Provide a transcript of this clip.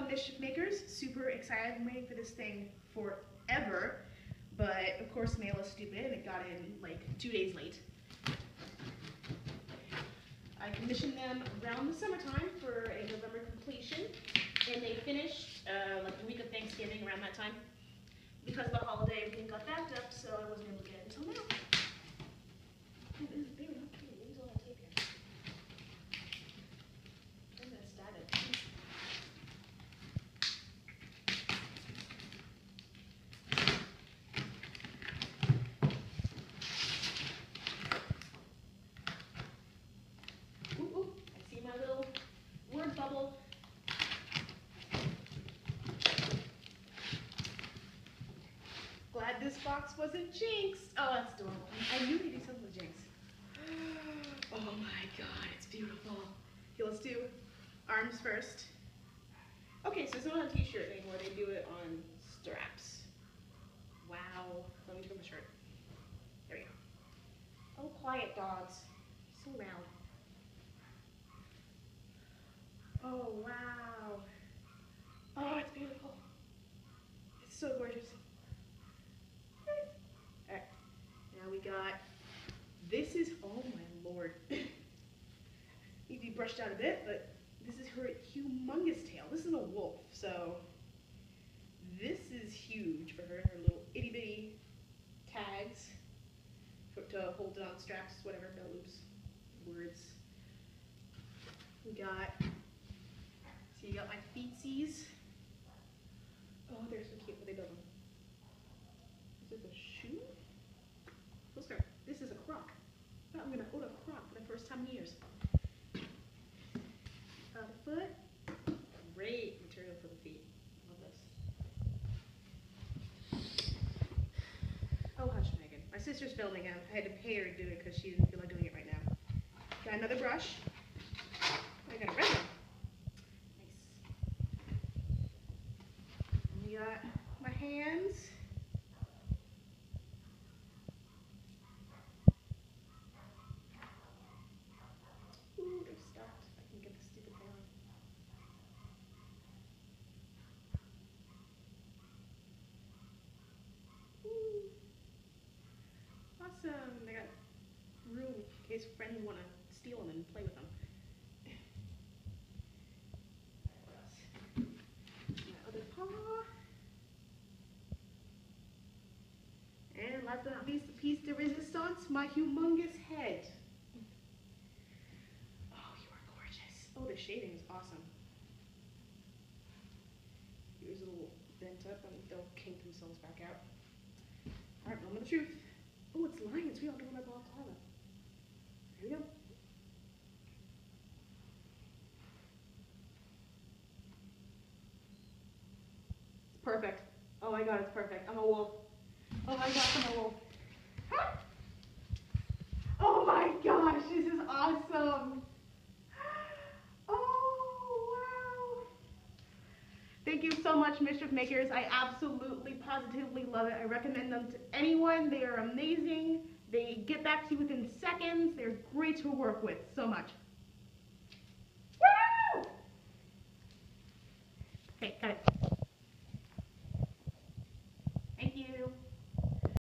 Mischief Makers. Super excited. I've been waiting for this thing forever. But, of course, mail is stupid, and it got in, like, 2 days late. I commissioned them around the summertime for a November completion, and they finished, like, the week of Thanksgiving, around that time. Because of the holiday, everything got backed up, so I wasn't able to get it until now. Oh, this is very not cute. Where's all that tape here? I'm gonna stab it. Ooh, ooh, I see my little word bubble. Glad this box wasn't Jinx. Oh, that's adorable. I knew he'd do something with Jinx. Oh my god, it's beautiful. Okay, let's do arms first. Okay, so it's not on a t-shirt anymore. They do it on straps. Wow. Let me do my shirt. There we go. Oh, quiet dogs. So loud. Oh, wow. Oh, it's beautiful. It's so gorgeous. Alright, now we got, this is, oh my lord. Need to be brushed out a bit, but this is her humongous tail. This is a wolf, so this is huge for her. Her little itty bitty tags to hold it on straps, whatever, belt loops, words. We got, so you got my feetsies. Oh, they're so cute. What they build them? Is this a shoe? This is a croc. I thought I'm gonna own a croc for the first time in years. The foot, great material for the feet. Love this. Oh hush, Megan. My sister's filming. I had to pay her to do it because she didn't feel like doing it right now. Got another brush. I got a red one. Nice. And we got my hands. Ooh, they're stuffed. I can get the stupid hair on. Ooh. Awesome. They got room in case friends want to steal them and play with them. What else? My other paw. And last but not least, the piece de resistance, my humongous head. Oh, you are gorgeous. Oh, the shading is awesome. Here's a little bent up and they'll kink themselves back out. Alright, moment of the truth. Oh, it's lions. We all know what I bought Tyler. Here we go. It's perfect. Oh my god, it's perfect. I'm a wolf. Oh my gosh, I'm a wolf. Oh my gosh, this is awesome. Oh, wow. Thank you so much, Mischief Makers. I absolutely, positively love it. I recommend them to anyone. They are amazing. They get back to you within seconds. They're great to work with so much. Woo! Okay, got it.